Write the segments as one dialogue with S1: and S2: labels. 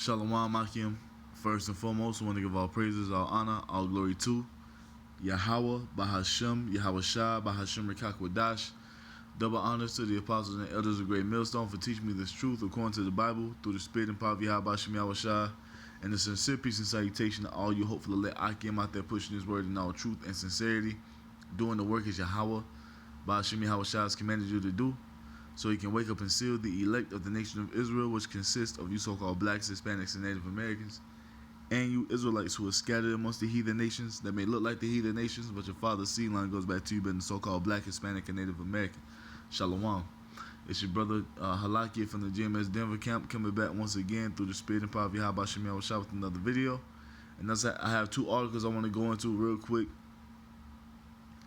S1: Shalom Makim. First and foremost, I want to give all praises, all honor, all glory to YAHAWAH, bahasham, YAHAWASHI, bahasham, qadash. Double honors to the apostles and elders of Great Millstone for teaching me this truth according to the Bible through the Spirit and power of YAHAWASHI, and the sincere peace and salutation to all you hopefully let Akim out there pushing his word in all truth and sincerity, doing the work as YAHAWAH, bahasham, YAHAWASHI has commanded you to do, so he can wake up and seal the elect of the nation of Israel, which consists of you so-called blacks, Hispanics, and Native Americans, and you Israelites who are scattered amongst the heathen nations that may look like the heathen nations, but your father's seed line goes back to you being the so-called black, Hispanic, and Native American. Shalom. It's your brother Halaki from the GMS Denver camp, coming back once again through the Spirit and power of YAHAWASHI with another video. And that's I have two articles I want to go into real quick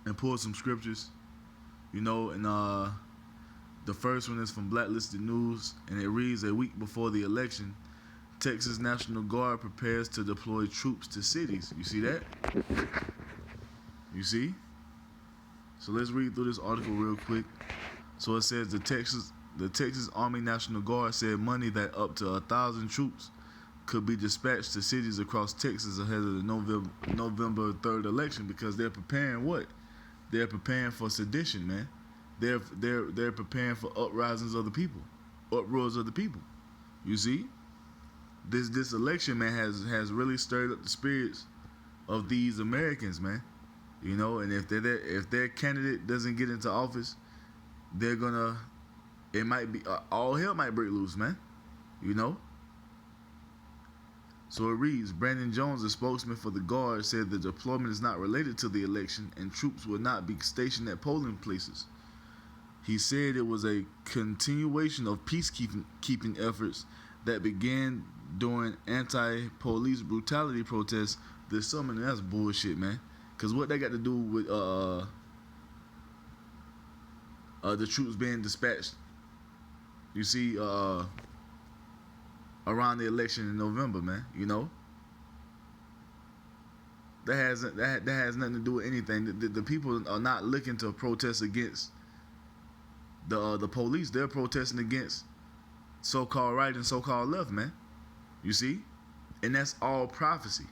S1: and pull some scriptures, you know, and the first one is from Blacklisted News, and it reads, a week before the election, Texas National Guard prepares to deploy troops to cities. You see that? You see? So let's read through this article real quick. So it says the Texas Army National Guard said Monday that up to 1,000 troops could be dispatched to cities across Texas ahead of the November 3rd election, because they're preparing what? They're preparing for sedition, man. They're preparing for uprisings of the people, uproars of the people. You see, this election, man, has really stirred up the spirits of these Americans, man. You know, and if their candidate doesn't get into office, it might be all hell might break loose, man. You know. So it reads, Brandon Jones, a spokesman for the Guard, said the deployment is not related to the election and troops will not be stationed at polling places. He said it was a continuation of peacekeeping efforts that began during anti-police brutality protests this summer. And that's bullshit, man. Because what they got to do with the troops being dispatched, you see, around the election in November, man, you know? That has nothing to do with anything. The people are not looking to protest against the police. They're protesting against so-called right and so-called left, man. You see? And that's all prophecy.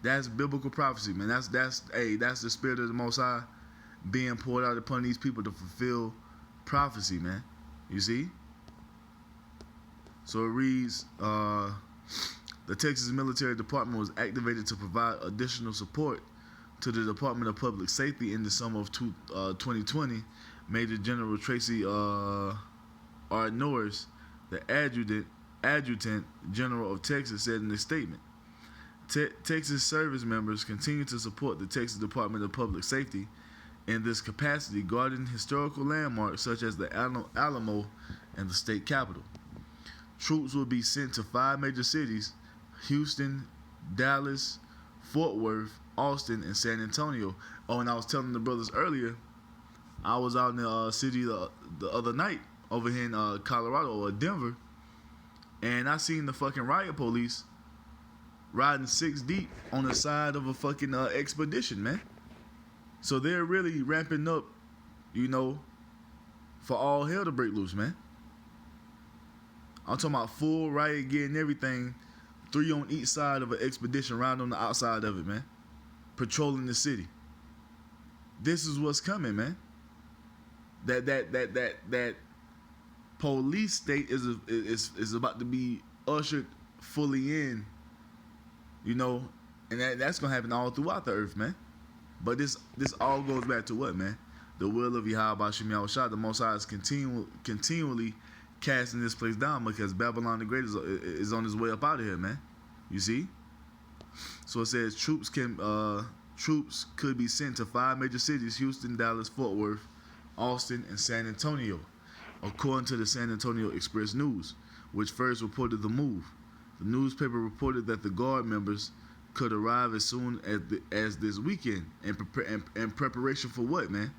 S1: That's biblical prophecy, man. That's the spirit of the Most High being poured out upon these people to fulfill prophecy, man. You see? So it reads, the Texas Military Department was activated to provide additional support to the Department of Public Safety in the summer of 2020. Major General Tracy R. Norris, the Adjutant General of Texas, said in a statement, Texas service members continue to support the Texas Department of Public Safety in this capacity, guarding historical landmarks such as the Alamo and the state capitol. Troops will be sent to 5 major cities: Houston, Dallas, Fort Worth, Austin, and San Antonio. Oh, and I was telling the brothers earlier, I was out in the city the other night over here in Colorado or Denver, and I seen the fucking riot police riding 6 deep on the side of a fucking expedition, man. So they're really ramping up, you know, for all hell to break loose, man. I'm talking about full riot gear and everything, 3 on each side of an expedition, right on the outside of it, man, patrolling the city. This is what's coming, man. That police state is about to be ushered fully in, you know, and that's gonna happen all throughout the earth, man. But this all goes back to what, man? The will of YAHAWASHI, the Most High, is continually casting this place down, because Babylon the Great is on his way up out of here, man. You see? So it says troops could be sent to 5 major cities: Houston, Dallas, Fort Worth, Austin, and San Antonio, according to the San Antonio Express News, which first reported the move. The newspaper reported that the Guard members could arrive as soon as this weekend, in preparation for what, man?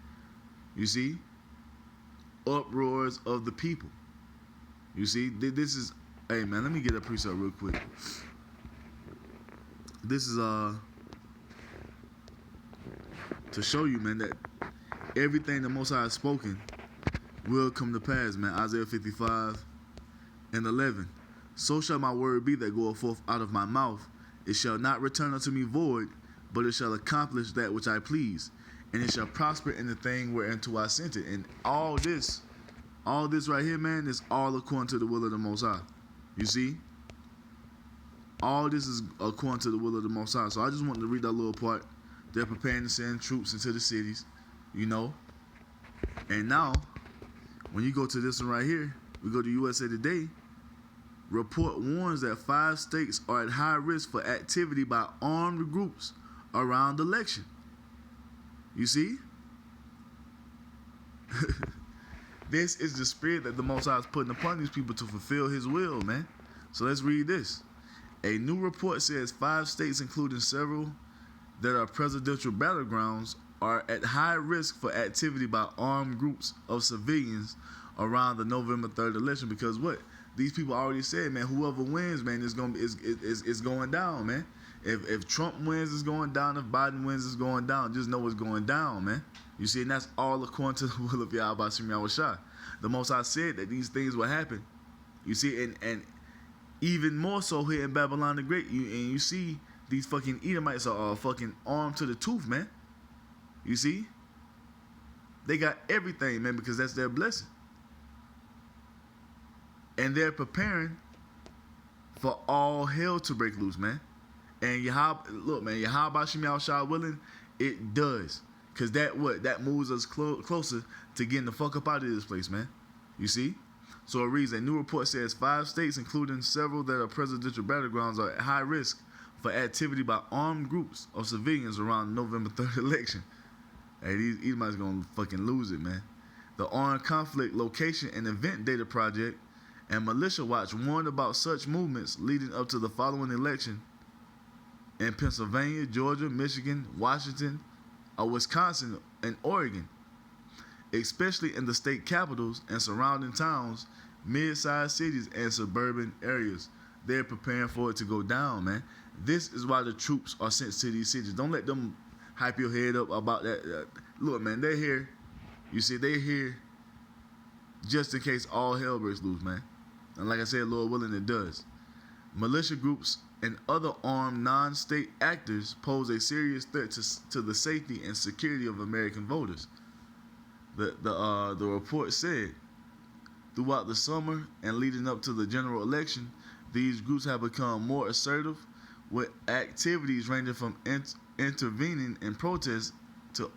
S1: You see? Uproars of the people. You see? This is, hey, man, let me get a precept real quick. This is to show you, man, that everything the Most High has spoken will come to pass, man. Isaiah 55 and 11. So shall my word be that goeth forth out of my mouth. It shall not return unto me void, but it shall accomplish that which I please, and it shall prosper in the thing whereunto I sent it. And all this right here, man, is all according to the will of the Most High. You see? All this is according to the will of the Most High. So I just wanted to read that little part. They're preparing to send troops into the cities, you know. And now, when you go to this one right here, we go to USA Today. Report warns that 5 states are at high risk for activity by armed groups around election. You see? This is the spirit that the Most High is putting upon these people to fulfill his will, man. So let's read this. A new report says 5 states, including several that are presidential battlegrounds, are at high risk for activity by armed groups of civilians around the November 3rd election. Because what? These people already said, man, whoever wins, man, is going down, man. If Trump wins, it's going down. If Biden wins, it's going down. Just know it's going down, man. You see, and that's all according to the will of YAHAWASHI. The Most High said that these things will happen. You see, and even more so here in Babylon the Great. And you see these fucking Edomites are fucking armed to the tooth, man. You see? They got everything, man, because that's their blessing. And they're preparing for all hell to break loose, man. And look, man, YAHAWASHI willing, it does. Because that moves us closer to getting the fuck up out of this place, man. You see? So it reads, a new report says 5 states, including several that are presidential battlegrounds, are at high risk for activity by armed groups of civilians around the November 3rd election. Hey, these Edomites gonna fucking lose it, man. The Armed Conflict Location and Event Data Project and Militia Watch warned about such movements leading up to the following election in Pennsylvania, Georgia, Michigan, Washington, Wisconsin, and Oregon, especially in the state capitals and surrounding towns, mid-sized cities, and suburban areas. They're preparing for it to go down, man. This is why the troops are sent to these cities. Don't let them hype your head up about that. Look, man, they're here. You see, they're here just in case all hell breaks loose, man. And like I said, Lord willing, it does. Militia groups and other armed non-state actors pose a serious threat to the safety and security of American voters. The report said, throughout the summer and leading up to the general election, these groups have become more assertive with activities ranging from intervening in protests to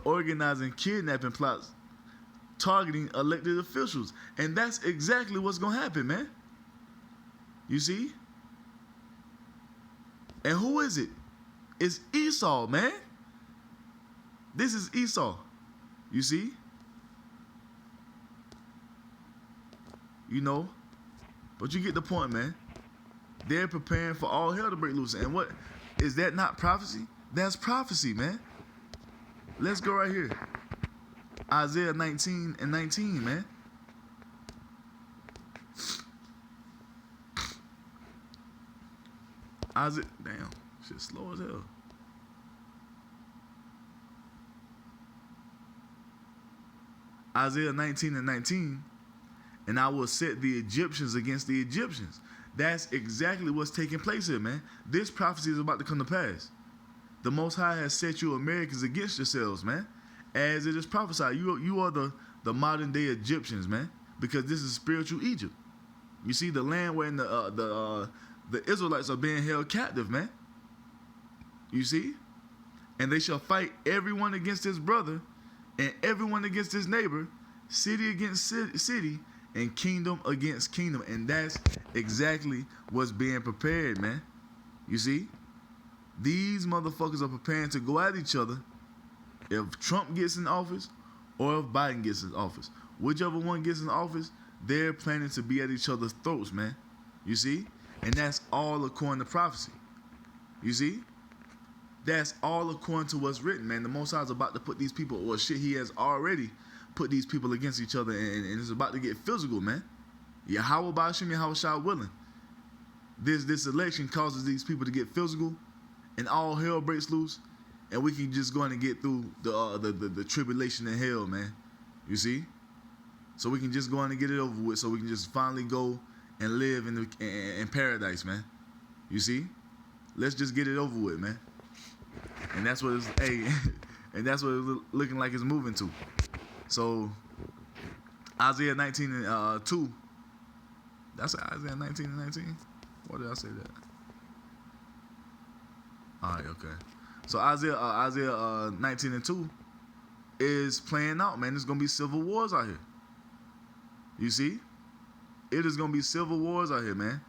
S1: organizing kidnapping plots targeting elected officials. And that's exactly what's going to happen, man. You see? And who is it? It's Esau, man. This is Esau. You see? You know? But you get the point, man. They're preparing for all hell to break loose. And what? Is that not prophecy? That's prophecy, man. Let's go right here. Isaiah 19:19, man. Damn, shit slow as hell. Isaiah 19:19, and I will set the Egyptians against the Egyptians. That's exactly what's taking place here, man. This prophecy is about to come to pass. The Most High has set you Americans against yourselves, man. As it is prophesied, you are the modern day Egyptians, man, because this is spiritual Egypt. You see, the land where the Israelites are being held captive, man. You see? And they shall fight everyone against his brother and everyone against his neighbor, city against city, and kingdom against kingdom. And that's exactly what's being prepared, man. You see? These motherfuckers are preparing to go at each other if Trump gets in office or if Biden gets in office. Whichever one gets in office, they're planning to be at each other's throats, man. You see? And that's all according to prophecy. You see? That's all according to what's written, man. The Most High is about to put these people, or shit, he has already put these people against each other, and it's about to get physical, man. YAHAWAH bahasham, YAHAWASHI willing. This election causes these people to get physical, and all hell breaks loose, and we can just go in and get through the tribulation in hell, man. You see? So we can just go in and get it over with, so we can just finally go and live in paradise, man. You see? Let's just get it over with, man. And that's what it's, hey, and that's what it's looking like it's moving to. So, Isaiah 19 and 2. That's Isaiah 19 and 19? Why did I say that? Alright, okay. So Isaiah 19 and 2 is playing out, man. There's going to be civil wars out here. You see? It is going to be civil wars out here, man.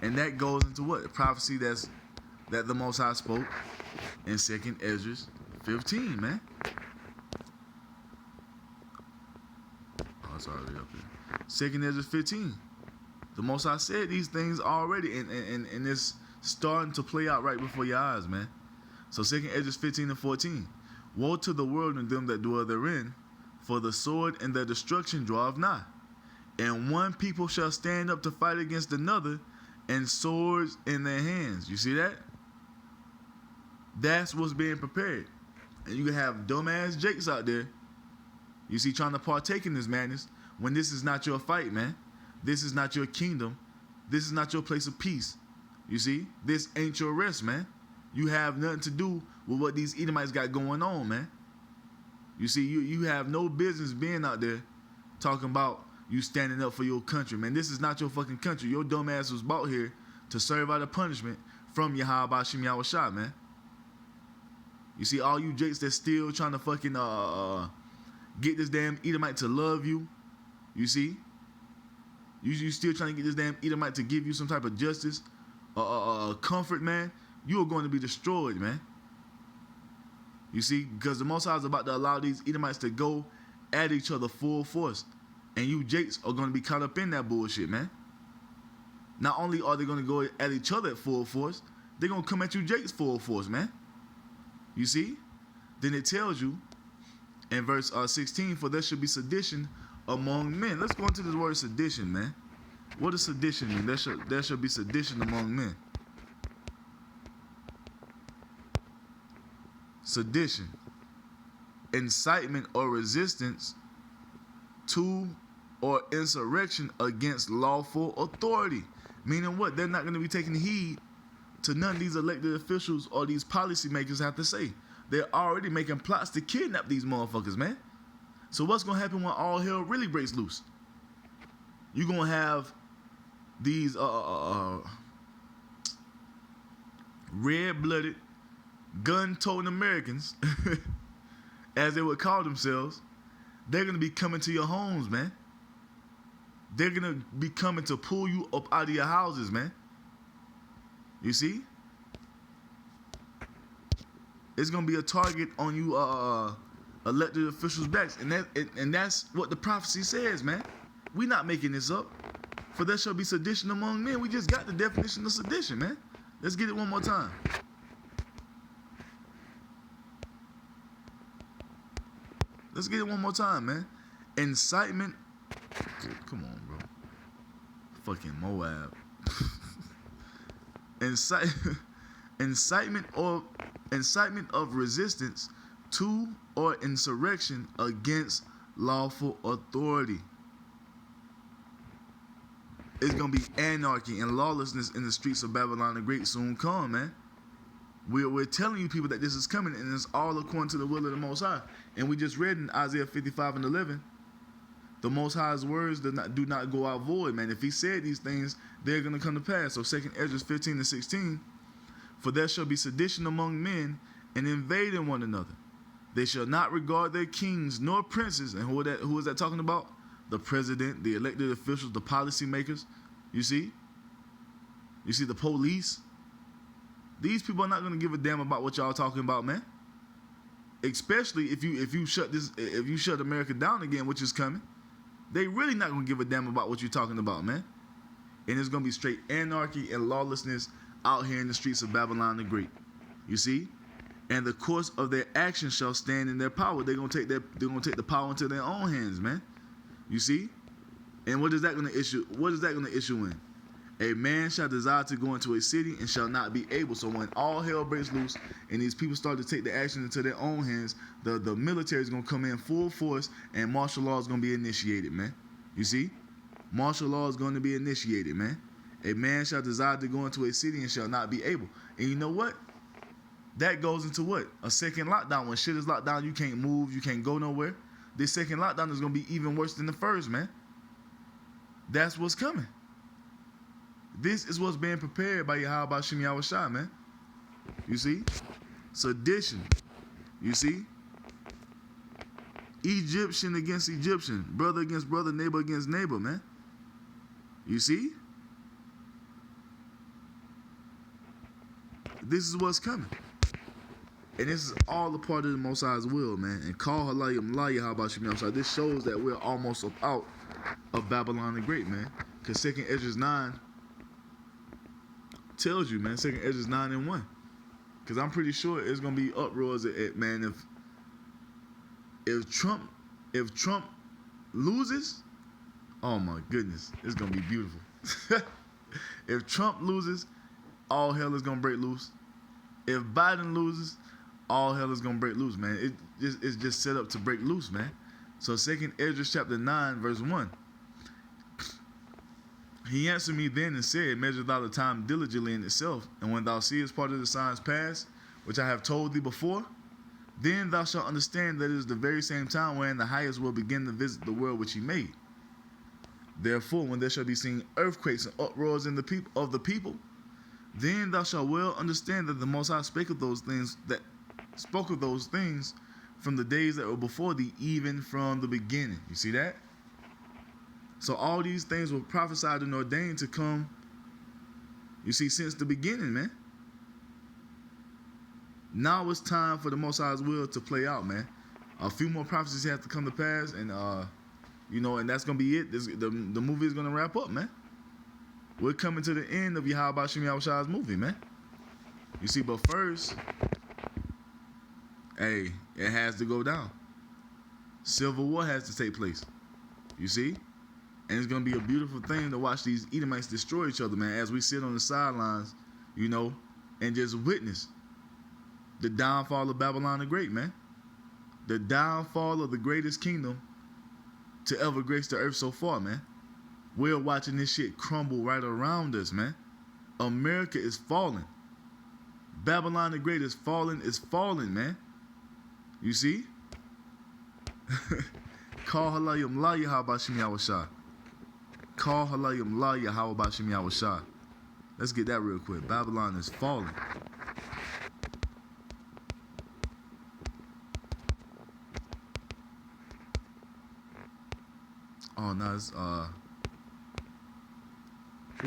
S1: And that goes into what? A prophecy that the Most High spoke in 2nd Ezra 15, man. Oh, it's already up here. 2nd Ezra 15. The Most High said these things already, and it's starting to play out right before your eyes, man. So 2nd Ezra 15 and 14. Woe to the world and them that dwell therein, for the sword and their destruction draweth nigh. And one people shall stand up to fight against another, and swords in their hands. You see that? That's what's being prepared. And you can have dumbass jakes out there, you see, trying to partake in this madness, when this is not your fight, man. This is not your kingdom. This is not your place of peace. You see? This ain't your rest, man. You have nothing to do with what these Edomites got going on, man. You see, you have no business being out there talking about you standing up for your country, man. This is not your fucking country. Your dumb ass was brought here to serve out a punishment from YAHAWAH, bahasham, YAHAWASHI, man. You see, all you jakes that's still trying to fucking get this damn Edomite to love you. You see? You still trying to get this damn Edomite to give you some type of justice, comfort, man. You are going to be destroyed, man. You see, because the Most High is about to allow these Edomites to go at each other full force. And you jakes are going to be caught up in that bullshit, man. Not only are they going to go at each other at full force, they're going to come at you jakes full force, man. You see? Then it tells you in verse 16, for there should be sedition among men. Let's go into this word sedition, man. What does sedition mean? There should be sedition among men. Sedition. Incitement or resistance to or insurrection against lawful authority. Meaning what? They're not going to be taking heed to none of these elected officials or these policymakers have to say. They're already making plots to kidnap these motherfuckers, man. So what's going to happen when all hell really breaks loose? You're going to have these red-blooded, gun-toting Americans, as they would call themselves. They're going to be coming to your homes, man. They're going to be coming to pull you up out of your houses, man. You see? It's going to be a target on you elected officials' backs. And that's what the prophecy says, man. We're not making this up. For there shall be sedition among men. We just got the definition of sedition, man. Let's get it one more time. Let's get it one more time, man. Incitement. Come on, bro. Fucking Moab. Incitement of resistance to or insurrection against lawful authority. It's going to be anarchy and lawlessness in the streets of Babylon the Great soon come, man. We're telling you people that this is coming, and it's all according to the will of the Most High. And we just read in Isaiah 55 and 11, the Most High's words do not go out void, man. If he said these things, they're going to come to pass. So 2nd Ezra 15 and 16, for there shall be sedition among men and invading one another. They shall not regard their kings nor princes. And who is that talking about? The president, the elected officials, the policymakers. You see? You see the police? These people are not going to give a damn about what y'all talking about, man. Especially if you shut America down again, which is coming. They really not going to give a damn about what you're talking about, man. And it's going to be straight anarchy and lawlessness out here in the streets of Babylon the Great. You see? And the course of their actions shall stand in their power. They're going to take the power into their own hands, man. You see? And what is that going to issue? What is that going to issue in? A man shall desire to go into a city and shall not be able. So when all hell breaks loose and these people start to take the action into their own hands, the military is going to come in full force and martial law is going to be initiated, man. You see? Martial law is going to be initiated, man. A man shall desire to go into a city and shall not be able. And you know what? That goes into what? A second lockdown. When shit is locked down, you can't move, you can't go nowhere. This second lockdown is going to be even worse than the first, man. That's what's coming. This is what's being prepared by YAHAWASHI, man. You see? Sedition. You see? Egyptian against Egyptian. Brother against brother, neighbor against neighbor, man. You see? This is what's coming. And this is all a part of the Most High's will, man. And call YAHAWASHI. This shows that we're almost out of Babylon the Great, man. Because 2nd Esdras 9 tells you, man. 2nd Esdras 9 and 1. Because I'm pretty sure it's going to be uproars, man. If Trump loses, oh my goodness, it's going to be beautiful. If Trump loses, all hell is going to break loose. If Biden loses, all hell is going to break loose, man. It's just set up to break loose, man. So 2nd Esdras chapter 9, verse 1. He answered me then and said, measure thou the time diligently in itself, and when thou seest part of the signs pass, which I have told thee before, then thou shalt understand that it is the very same time wherein the highest will begin to visit the world which he made. Therefore, when there shall be seen earthquakes and uproars in the people, then thou shalt well understand that the Most High spoke of those things from the days that were before thee, even from the beginning. You see that? So all these things were prophesied and ordained to come, you see, since the beginning, man. Now it's time for the Most High's will to play out, man. A few more prophecies have to come to pass, and and that's gonna be it. The movie is gonna wrap up, man. We're coming to the end of YAHAWASHI's movie, man. You see, but first, hey, it has to go down. Civil war has to take place. You see? And it's going to be a beautiful thing to watch these Edomites destroy each other, man, as we sit on the sidelines, and just witness the downfall of Babylon the Great, man. The downfall of the greatest kingdom to ever grace the earth so far, man. We're watching this shit crumble right around us, man. America is falling. Babylon the Great is falling, man. You see? Call halayim la YAHAWASHI. Call halayim la YAHAWASHI. Let's get that real quick. Babylon is falling. Oh, no, it's, what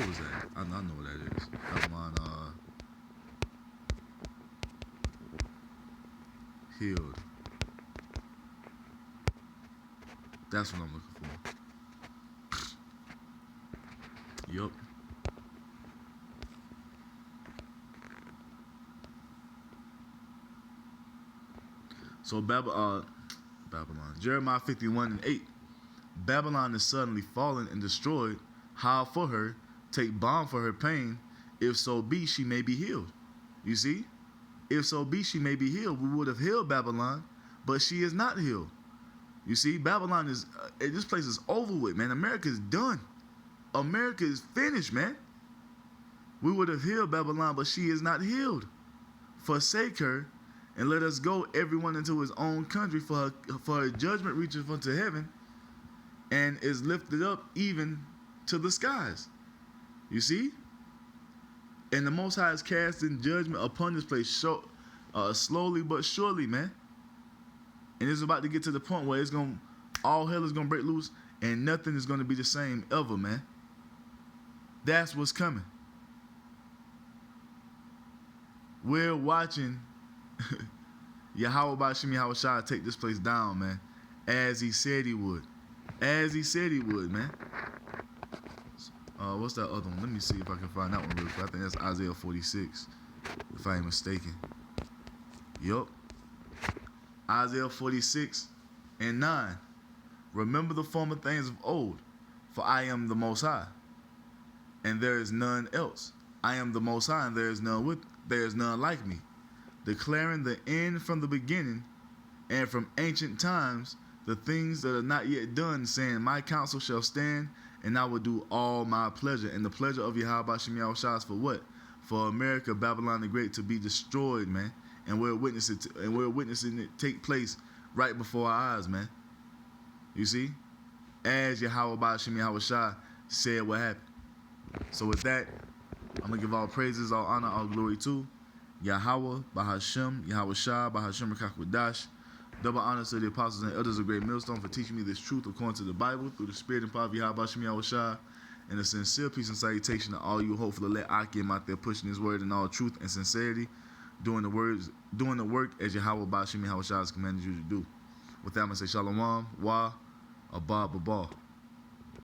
S1: was that? I know what that is. Babylon, healed. That's what I'm looking for. Yup. So Babylon, Jeremiah 51 and 8. Babylon is suddenly fallen and destroyed. Howl for her, take balm for her pain. If so be she may be healed. You see? If so be she may be healed. We would have healed Babylon, but she is not healed. You see, Babylon is, this place is over with, man. America is done. America is finished, man. We would have healed Babylon, but she is not healed. Forsake her, and let us go, everyone into his own country, for her judgment reaches unto heaven, and is lifted up even to the skies. You see? And the Most High is casting judgment upon this place slowly but surely, man. And it's about to get to the point where all hell is gonna break loose, and nothing is gonna be the same ever, man. That's what's coming. We're watching YAHAWASHI take this place down, man, as he said he would. As he said he would, man. What's that other one? Let me see if I can find that one real quick. I think that's Isaiah 46, if I ain't mistaken. Yup. Isaiah 46 and 9. Remember the former things of old, for I am the Most High, and there is none else. I am the Most High, and there is none like me, declaring the end from the beginning, and from ancient times the things that are not yet done, saying, my counsel shall stand, and I will do all my pleasure. And the pleasure of YAHAWASHI is for what? For America, Babylon the Great, to be destroyed, man. And we're witnessing it take place right before our eyes, man. You see? As YAHAWASHI said what happened. So with that, I'm going to give all praises, all honor, all glory to Yahawah, bahasham, Yahawashai, bahasham qadash. Double honor to the apostles and elders of Great Millstone for teaching me this truth according to the Bible through the spirit and power of YAHAWASHI. And a sincere peace and salutation to all you hopefully let Akim out there pushing his word in all truth and sincerity, doing the work as YAHAWASHI has commanded you to do. With that, I'm going to say Shalom, Wa, Abba, Baba.